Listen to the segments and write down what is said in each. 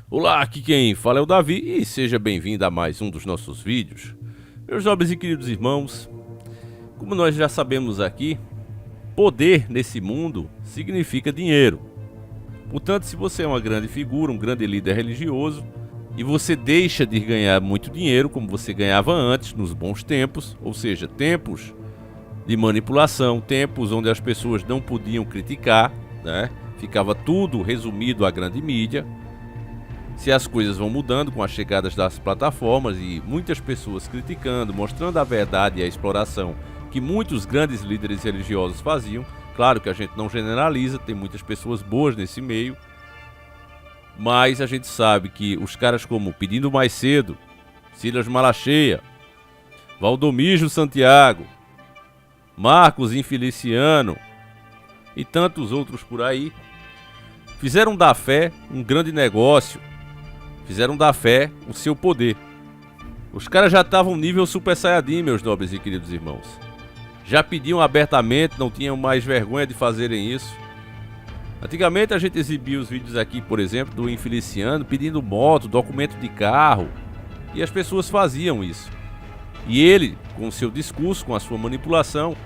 Olá, aqui quem fala é o Davi e seja bem-vindo a mais um dos nossos vídeos. Meus nobres e queridos irmãos, como nós já sabemos aqui, poder nesse mundo significa dinheiro. Portanto, se você é uma grande figura, um grande líder religioso, e você deixa de ganhar muito dinheiro como você ganhava antes, nos bons tempos, ou seja, tempos de manipulação, tempos onde as pessoas não podiam criticar, né? Ficava tudo resumido à grande mídia. Se as coisas vão mudando com as chegadas das plataformas e muitas pessoas criticando, mostrando a verdade e a exploração que muitos grandes líderes religiosos faziam, claro que a gente não generaliza, tem muitas pessoas boas nesse meio, mas a gente sabe que os caras como Pedindo Mais Cedo, Silas Malacheia, Valdomiro Santiago, Marcos Infeliciano e tantos outros por aí, fizeram da fé um grande negócio, fizeram da fé o seu poder. Os caras já estavam nível Super Saiyajin, meus nobres e queridos irmãos. Já pediam abertamente, não tinham mais vergonha de fazerem isso. Antigamente a gente exibia os vídeos aqui, por exemplo, do Infeliciano pedindo moto, documento de carro, e as pessoas faziam isso. E ele, com o seu discurso, com a sua manipulação,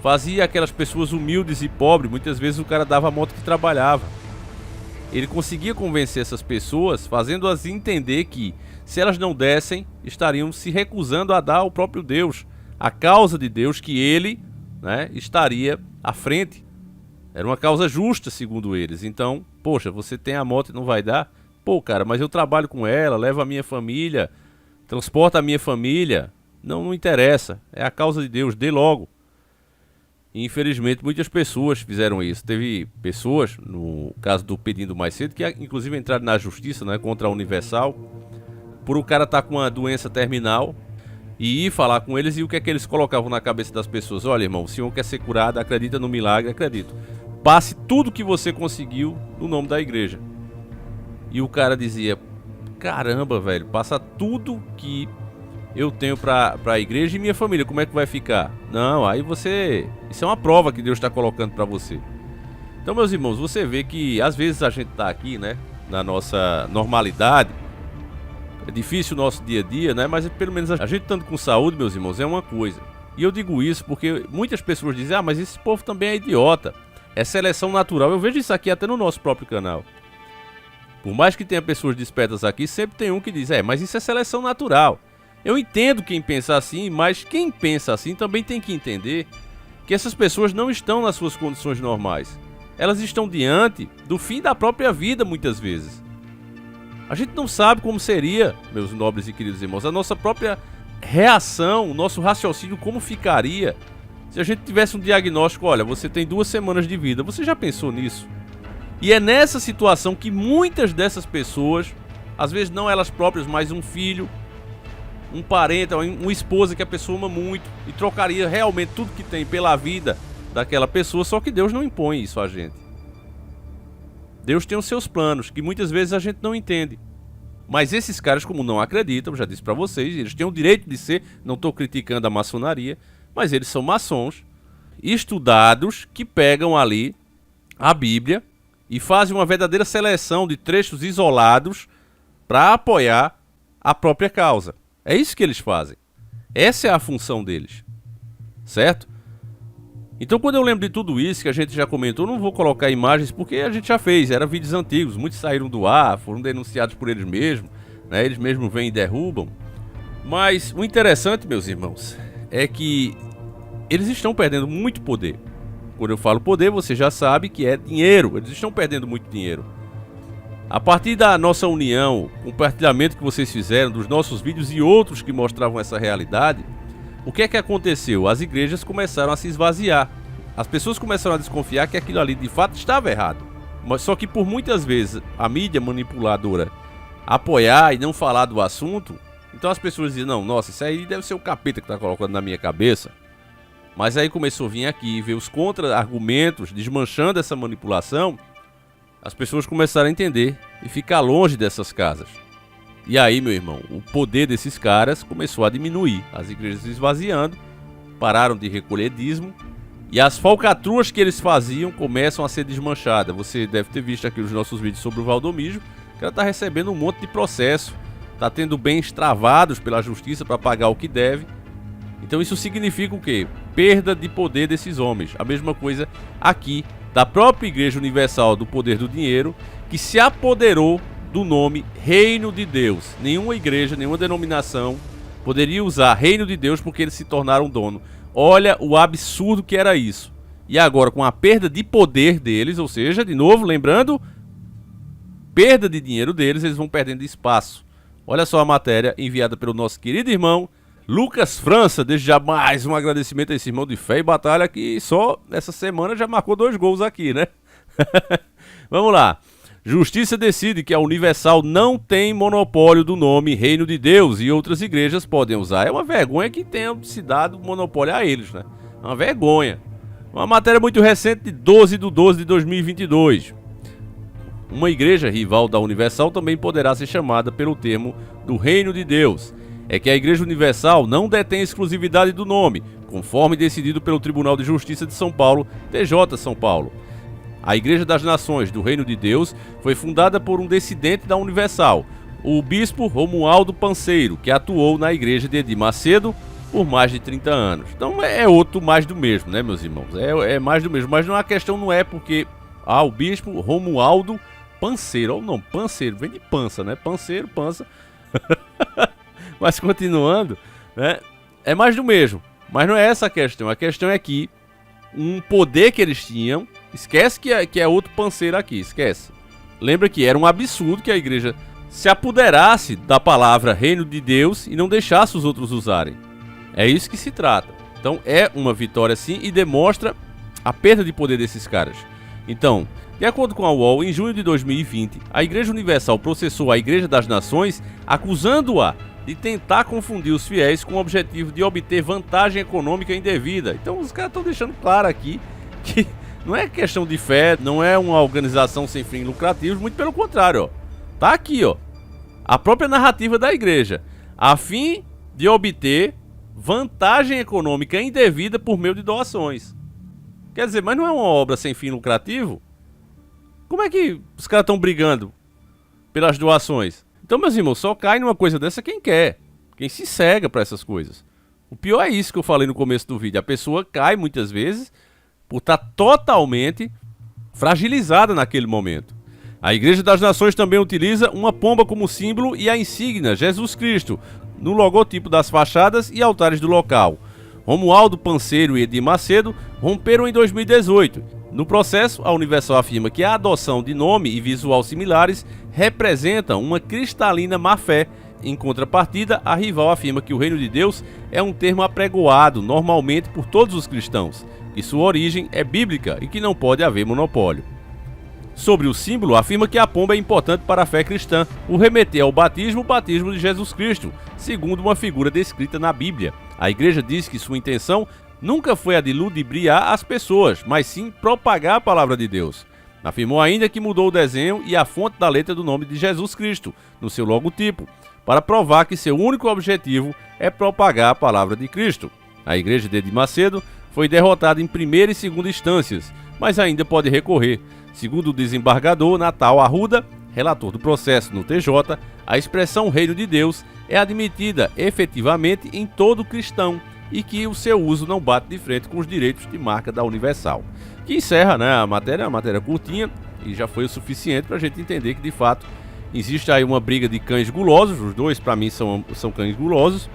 fazia aquelas pessoas humildes e pobres, muitas vezes o cara dava a moto que trabalhava. Ele conseguia convencer essas pessoas, fazendo-as entender que, se elas não dessem, estariam se recusando a dar ao próprio Deus, a causa de Deus que ele, estaria à frente. Era uma causa justa, segundo eles. Então, poxa, você tem a moto e não vai dar? Pô, cara, mas eu trabalho com ela, levo a minha família, transporto a minha família. Não interessa, é a causa de Deus, dê logo. E, infelizmente, muitas pessoas fizeram isso. Teve pessoas, no caso do Pedindo Mais Cedo, que inclusive entraram na justiça, contra a Universal, por o cara estar com uma doença terminal, e ir falar com eles, e o que é que eles colocavam na cabeça das pessoas? Olha, irmão, o senhor quer ser curado, acredita no milagre, acredito. Passe tudo que você conseguiu no nome da igreja. E o cara dizia, caramba, velho, passa tudo que eu tenho pra igreja e minha família, como é que vai ficar? Não, aí você... Isso é uma prova que Deus está colocando pra você. Então, meus irmãos, você vê que às vezes a gente tá aqui, na nossa normalidade. É difícil o nosso dia a dia, mas pelo menos a gente estando com saúde, meus irmãos, é uma coisa. E eu digo isso porque muitas pessoas dizem, mas esse povo também é idiota. É seleção natural. Eu vejo isso aqui até no nosso próprio canal. Por mais que tenha pessoas despertas aqui, sempre tem um que diz, mas isso é seleção natural. Eu entendo quem pensa assim, mas quem pensa assim também tem que entender que essas pessoas não estão nas suas condições normais. Elas estão diante do fim da própria vida, muitas vezes. A gente não sabe como seria, meus nobres e queridos irmãos, a nossa própria reação, o nosso raciocínio, como ficaria se a gente tivesse um diagnóstico, olha, você tem 2 semanas de vida. Você já pensou nisso? E é nessa situação que muitas dessas pessoas, às vezes não elas próprias, mas um filho, um parente, uma esposa que a pessoa ama muito e trocaria realmente tudo que tem pela vida daquela pessoa, só que Deus não impõe isso a gente. Deus tem os seus planos, que muitas vezes a gente não entende. Mas esses caras, como não acreditam, já disse pra vocês, eles têm o direito de ser, não estou criticando a maçonaria, mas eles são maçons estudados que pegam ali a Bíblia e fazem uma verdadeira seleção de trechos isolados para apoiar a própria causa. É isso que eles fazem. Essa é a função deles. Certo? Então, quando eu lembro de tudo isso que a gente já comentou, não vou colocar imagens porque a gente já fez, eram vídeos antigos, muitos saíram do ar, foram denunciados por eles mesmos, eles mesmos vêm e derrubam. Mas o interessante, meus irmãos, é que eles estão perdendo muito poder. Quando eu falo poder, você já sabe que é dinheiro, eles estão perdendo muito dinheiro. A partir da nossa união, compartilhamento que vocês fizeram dos nossos vídeos e outros que mostravam essa realidade, o que é que aconteceu? As igrejas começaram a se esvaziar. As pessoas começaram a desconfiar que aquilo ali de fato estava errado. Mas só que por muitas vezes a mídia manipuladora apoiar e não falar do assunto, então as pessoas diziam, não, nossa, isso aí deve ser o capeta que está colocando na minha cabeça. Mas aí começou a vir aqui, ver os contra-argumentos, desmanchando essa manipulação, as pessoas começaram a entender e ficar longe dessas casas. E aí, meu irmão, o poder desses caras começou a diminuir, as igrejas se esvaziando, pararam de recolher dízimo, e as falcatruas que eles faziam começam a ser desmanchadas. Você deve ter visto aqui os nossos vídeos sobre o Valdomiro, O cara tá recebendo um monte de processo, tá tendo bens travados pela justiça para pagar o que deve. Então isso significa o quê? Perda de poder desses homens. A mesma coisa aqui da própria Igreja Universal do Poder do Dinheiro, que se apoderou do nome Reino de Deus. Nenhuma igreja, nenhuma denominação poderia usar Reino de Deus porque eles se tornaram dono. Olha o absurdo que era isso. E agora, com a perda de poder deles, ou seja, de novo, lembrando, perda de dinheiro deles, eles vão perdendo espaço. Olha só a matéria enviada pelo nosso querido irmão Lucas França. Desde já mais um agradecimento a esse irmão de fé e batalha que só essa semana já marcou 2 gols aqui, né? Vamos lá. Justiça decide que a Universal não tem monopólio do nome Reino de Deus e outras igrejas podem usar. É uma vergonha que tenham se dado monopólio a eles, né? É uma vergonha. Uma matéria muito recente de 12 de 12 de 2022. Uma igreja rival da Universal também poderá ser chamada pelo termo do Reino de Deus. É que a Igreja Universal não detém exclusividade do nome, conforme decidido pelo Tribunal de Justiça de São Paulo, TJ São Paulo. A Igreja das Nações do Reino de Deus foi fundada por um descendente da Universal, o bispo Romualdo Panseiro, que atuou na igreja de Edir Macedo por mais de 30 anos. Então é outro mais do mesmo, né, meus irmãos? É mais do mesmo, mas não, a questão não é porque o bispo Romualdo Panseiro, ou não, Panseiro, vem de pança, né? Panseiro, pança. Mas continuando, né? É mais do mesmo. Mas não é essa a questão. A questão é que um poder que eles tinham, esquece que é outro panseiro aqui, esquece. Lembra que era um absurdo que a igreja se apoderasse da palavra Reino de Deus e não deixasse os outros usarem. É isso que se trata. Então é uma vitória sim e demonstra a perda de poder desses caras. Então, de acordo com a UOL, em junho de 2020, a Igreja Universal processou a Igreja das Nações, acusando-a de tentar confundir os fiéis com o objetivo de obter vantagem econômica indevida. Então os caras estão deixando claro aqui que não é questão de fé, não é uma organização sem fins lucrativos, muito pelo contrário, ó. Tá aqui, ó, a própria narrativa da igreja, a fim de obter vantagem econômica indevida por meio de doações. Quer dizer, mas não é uma obra sem fim lucrativo? Como é que os caras estão brigando pelas doações? Então, meus irmãos, só cai numa coisa dessa quem quer, quem se cega para essas coisas. O pior é isso que eu falei no começo do vídeo. A pessoa cai muitas vezes por estar totalmente fragilizada naquele momento. A Igreja das Nações também utiliza uma pomba como símbolo e a insígnia Jesus Cristo no logotipo das fachadas e altares do local. Romualdo Panseiro e Edir Macedo romperam em 2018. No processo, a Universal afirma que a adoção de nome e visual similares representa uma cristalina má-fé. Em contrapartida, a rival afirma que o Reino de Deus é um termo apregoado normalmente por todos os cristãos, que sua origem é bíblica e que não pode haver monopólio. Sobre o símbolo, afirma que a pomba é importante para a fé cristã, o remeter ao batismo, o batismo de Jesus Cristo, segundo uma figura descrita na Bíblia. A igreja diz que sua intenção nunca foi a de ludibriar as pessoas, mas sim propagar a palavra de Deus. Afirmou ainda que mudou o desenho e a fonte da letra do nome de Jesus Cristo no seu logotipo, para provar que seu único objetivo é propagar a palavra de Cristo. A igreja de Edir Macedo foi derrotada em primeira e segunda instâncias, mas ainda pode recorrer. Segundo o desembargador Natal Arruda, relator do processo no TJ, a expressão Reino de Deus é admitida efetivamente em todo cristão e que o seu uso não bate de frente com os direitos de marca da Universal. Que encerra, né, a matéria curtinha e já foi o suficiente para a gente entender que de fato existe aí uma briga de cães gulosos. Os dois para mim são cães gulosos,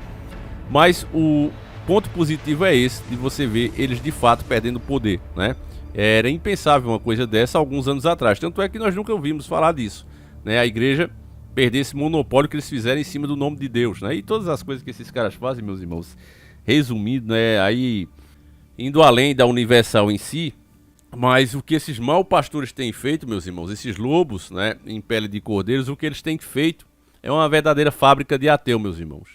mas o ponto positivo é esse, de você ver eles de fato perdendo poder, né? Era impensável uma coisa dessa alguns anos atrás, tanto é que nós nunca ouvimos falar disso, né? A igreja perder esse monopólio que eles fizeram em cima do nome de Deus, né? E todas as coisas que esses caras fazem, meus irmãos, resumindo, né? Aí indo além da Universal em si, mas o que esses mal pastores têm feito, meus irmãos, esses lobos, né, em pele de cordeiros, o que eles têm feito é uma verdadeira fábrica de ateu, meus irmãos.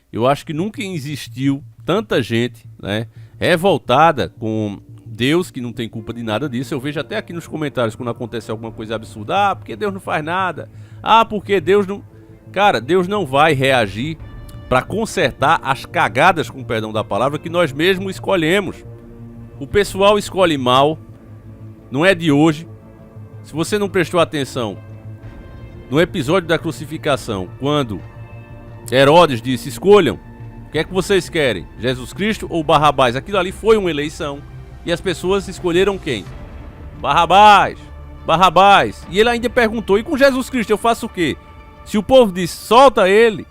Eu acho que nunca existiu tanta gente, né, revoltada com Deus, que não tem culpa de nada disso. Eu vejo até aqui nos comentários quando acontece alguma coisa absurda. Porque Deus não faz nada. Porque Deus não... Cara, Deus não vai reagir para consertar as cagadas, com perdão da palavra, que nós mesmos escolhemos. O pessoal escolhe mal. Não é de hoje. Se você não prestou atenção, no episódio da crucificação, quando Herodes disse: escolham, o que é que vocês querem? Jesus Cristo ou Barrabás? Aquilo ali foi uma eleição. E as pessoas escolheram quem? Barrabás. Barrabás. E ele ainda perguntou: e com Jesus Cristo eu faço o quê? Se o povo disse: solta ele,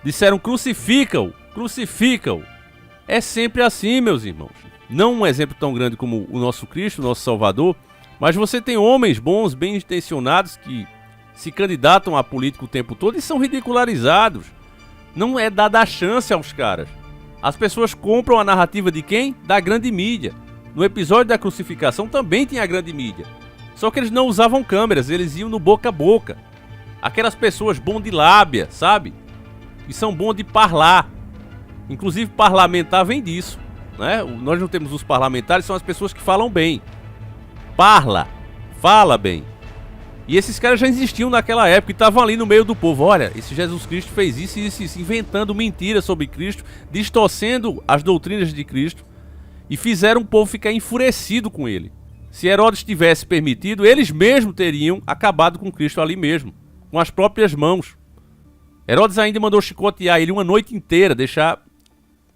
disseram: crucifica-o, crucifica-o. É sempre assim, meus irmãos. Não um exemplo tão grande como o nosso Cristo, o nosso Salvador, mas você tem homens bons, bem intencionados, que se candidatam a político o tempo todo e são ridicularizados. Não é dada a chance aos caras. As pessoas compram a narrativa de quem? Da grande mídia. No episódio da crucificação também tinha a grande mídia. Só que eles não usavam câmeras, eles iam no boca a boca. Aquelas pessoas bom de lábia, sabe? E são bom de parlar. Inclusive parlamentar vem disso, né? Nós não temos os parlamentares, são as pessoas que falam bem. Fala bem. E esses caras já existiam naquela época e estavam ali no meio do povo. Olha, esse Jesus Cristo fez isso e isso, inventando mentiras sobre Cristo, distorcendo as doutrinas de Cristo, e fizeram o povo ficar enfurecido com ele. Se Herodes tivesse permitido, eles mesmos teriam acabado com Cristo ali mesmo, com as próprias mãos. Herodes ainda mandou chicotear ele uma noite inteira, deixar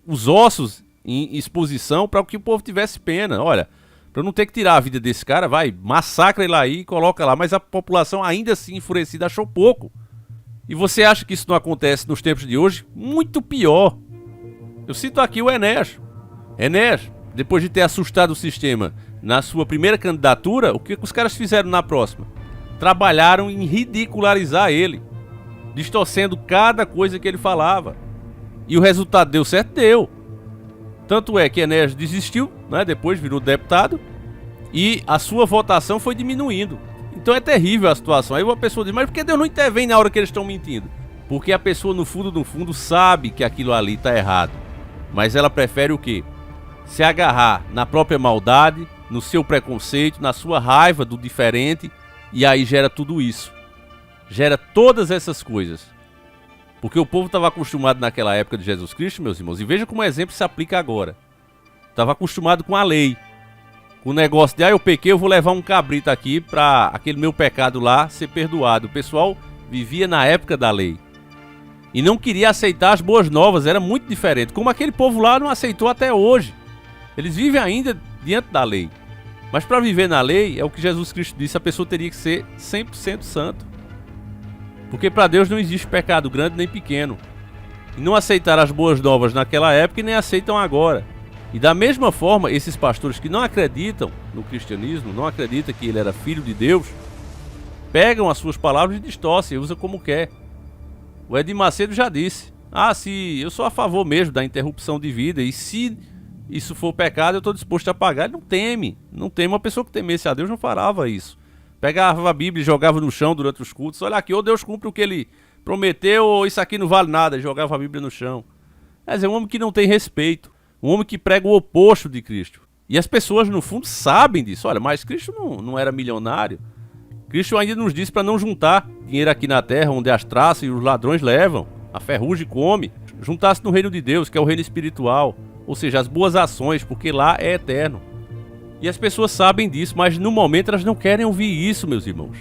os ossos em exposição para que o povo tivesse pena. Olha, para não ter que tirar a vida desse cara, vai, massacra ele aí e coloca lá. Mas a população ainda assim enfurecida achou pouco. E você acha que isso não acontece nos tempos de hoje? Muito pior. Eu cito aqui o Enéas. Enéas, depois de ter assustado o sistema na sua primeira candidatura, o que os caras fizeram na próxima? Trabalharam em ridicularizar ele, distorcendo cada coisa que ele falava. E o resultado deu certo? Deu. Tanto é que Enéas desistiu, né? Depois virou deputado, e a sua votação foi diminuindo. Então é terrível a situação. Aí uma pessoa diz: mas por que Deus não intervém na hora que eles estão mentindo? Porque a pessoa no fundo sabe que aquilo ali está errado. Mas ela prefere o quê? Se agarrar na própria maldade, no seu preconceito, na sua raiva do diferente, e aí gera tudo isso. Gera todas essas coisas. Porque o povo estava acostumado naquela época de Jesus Cristo, meus irmãos, e veja como o exemplo se aplica agora. Estava acostumado com a lei, com o negócio de: eu pequei, eu vou levar um cabrito aqui para aquele meu pecado lá ser perdoado. O pessoal vivia na época da lei e não queria aceitar as boas novas, era muito diferente. Como aquele povo lá não aceitou até hoje. Eles vivem ainda diante da lei. Mas para viver na lei, é o que Jesus Cristo disse, a pessoa teria que ser 100% santo. Porque para Deus não existe pecado grande nem pequeno. E não aceitaram as boas novas naquela época e nem aceitam agora. E da mesma forma, esses pastores que não acreditam no cristianismo, não acreditam que ele era filho de Deus, pegam as suas palavras e distorcem, usam como quer. O Edir Macedo já disse: se eu sou a favor mesmo da interrupção de vida, e se isso for pecado, eu estou disposto a pagar. Ele não teme. Uma pessoa que temesse a Deus não farava isso. Pegava a Bíblia e jogava no chão durante os cultos. Olha aqui, ou Deus cumpre o que ele prometeu, ou isso aqui não vale nada. Jogava a Bíblia no chão. Mas é um homem que não tem respeito. Um homem que prega o oposto de Cristo. E as pessoas, no fundo, sabem disso. Olha, mas Cristo não era milionário. Cristo ainda nos disse para não juntar dinheiro aqui na terra, onde as traças e os ladrões levam, a ferrugem come. Juntasse no reino de Deus, que é o reino espiritual. Ou seja, as boas ações, porque lá é eterno. E as pessoas sabem disso, mas no momento elas não querem ouvir isso, meus irmãos.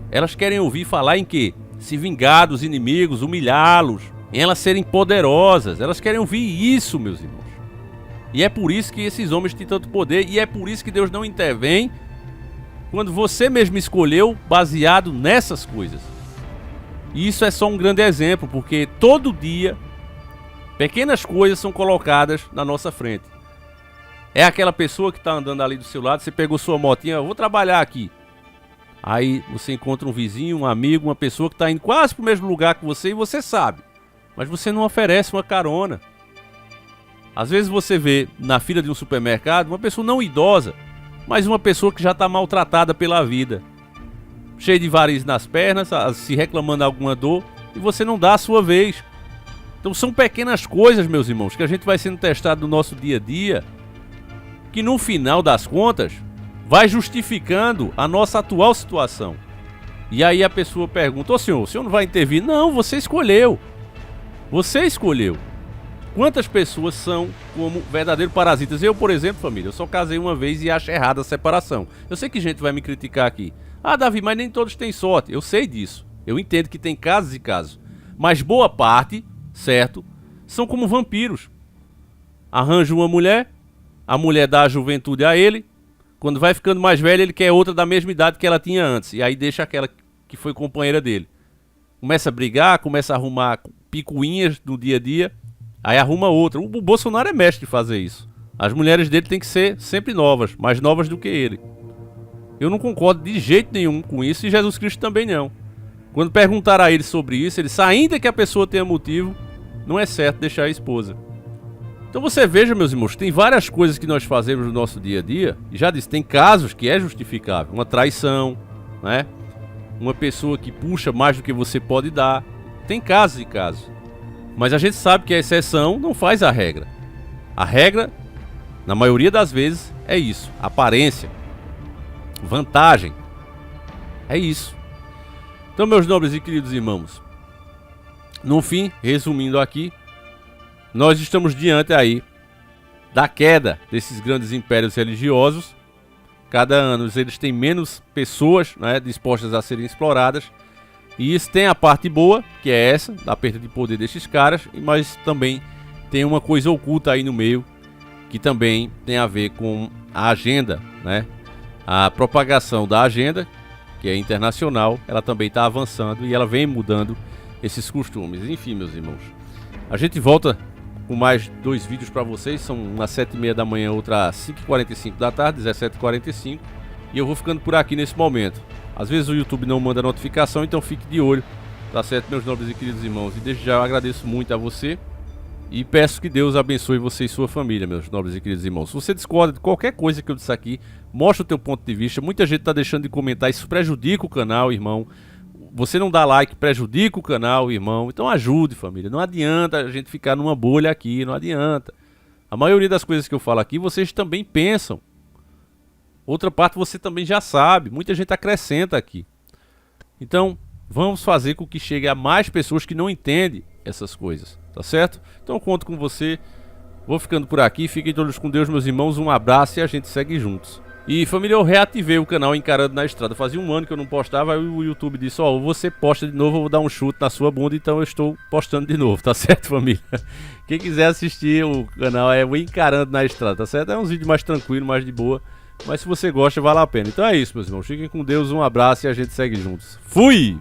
Elas querem ouvir falar em quê? Se vingar dos inimigos, humilhá-los, em elas serem poderosas. Elas querem ouvir isso, meus irmãos. E é por isso que esses homens têm tanto poder, e é por isso que Deus não intervém quando você mesmo escolheu baseado nessas coisas. E isso é só um grande exemplo, porque todo dia pequenas coisas são colocadas na nossa frente. É aquela pessoa que está andando ali do seu lado, você pegou sua motinha: eu vou trabalhar aqui. Aí você encontra um vizinho, um amigo, uma pessoa que está indo quase para o mesmo lugar que você, e você sabe, mas você não oferece uma carona. Às vezes você vê na fila de um supermercado uma pessoa não idosa, mas uma pessoa que já está maltratada pela vida, cheia de varizes nas pernas, se reclamando de alguma dor, e você não dá a sua vez. Então são pequenas coisas, meus irmãos, que a gente vai sendo testado no nosso dia a dia, que no final das contas vai justificando a nossa atual situação. E aí a pessoa pergunta: o senhor não vai intervir? Não, você escolheu. Você escolheu. Quantas pessoas são como verdadeiros parasitas? Eu, por exemplo, família, eu só casei uma vez e acho errada a separação. Eu sei que gente vai me criticar aqui: Davi, mas nem todos têm sorte. Eu sei disso. Eu entendo que tem casos e casos, mas boa parte, certo, são como vampiros. Arranja uma mulher, a mulher dá a juventude a ele, quando vai ficando mais velho ele quer outra da mesma idade que ela tinha antes, e aí deixa aquela que foi companheira dele. Começa a brigar, começa a arrumar picuinhas no dia a dia, aí arruma outra. O Bolsonaro é mestre de fazer isso. As mulheres dele têm que ser sempre novas, mais novas do que ele. Eu não concordo de jeito nenhum com isso e Jesus Cristo também não. Quando perguntaram a ele sobre isso, ele disse, ainda que a pessoa tenha motivo, não é certo deixar a esposa. Então você veja, meus irmãos, tem várias coisas que nós fazemos no nosso dia a dia, e já disse, tem casos que é justificável. Uma traição, né? Uma pessoa que puxa mais do que você pode dar. Tem casos e casos. Mas a gente sabe que a exceção não faz a regra. A regra, na maioria das vezes, é isso. Aparência. Vantagem. É isso. Então, meus nobres e queridos irmãos, no fim, resumindo aqui, nós estamos diante aí da queda desses grandes impérios religiosos. Cada ano eles têm menos pessoas, né, dispostas a serem exploradas. E isso tem a parte boa, que é essa, da perda de poder desses caras, mas também tem uma coisa oculta aí no meio, que também tem a ver com a agenda, né? A propagação da agenda, que é internacional, ela também está avançando e ela vem mudando esses costumes. Enfim, meus irmãos, a gente volta com mais 2 vídeos para vocês, são às 7h30 da manhã, outra às 5h45 da tarde, 17h45, e eu vou ficando por aqui nesse momento. Às vezes o YouTube não manda notificação, então fique de olho, tá certo, meus nobres e queridos irmãos? E desde já eu agradeço muito a você e peço que Deus abençoe você e sua família, meus nobres e queridos irmãos. Se você discorda de qualquer coisa que eu disse aqui, mostra o teu ponto de vista. Muita gente está deixando de comentar, isso prejudica o canal, irmão. Você não dá like, prejudica o canal, irmão. Então ajude, família. Não adianta a gente ficar numa bolha aqui, não adianta. A maioria das coisas que eu falo aqui, vocês também pensam. Outra parte você também já sabe. Muita gente acrescenta aqui. Então, vamos fazer com que chegue a mais pessoas que não entendem essas coisas. Tá certo? Então eu conto com você. Vou ficando por aqui. Fiquem todos com Deus, meus irmãos. Um abraço e a gente segue juntos. E família, eu reativei o canal Encarando na Estrada. Fazia um ano que eu não postava, aí o YouTube disse, ó, você posta de novo, eu vou dar um chute na sua bunda, então eu estou postando de novo, tá certo, família? Quem quiser assistir o canal é o Encarando na Estrada, tá certo? É uns vídeos mais tranquilos, mais de boa, mas se você gosta, vale a pena. Então é isso, meus irmãos. Fiquem com Deus, um abraço e a gente segue juntos. Fui!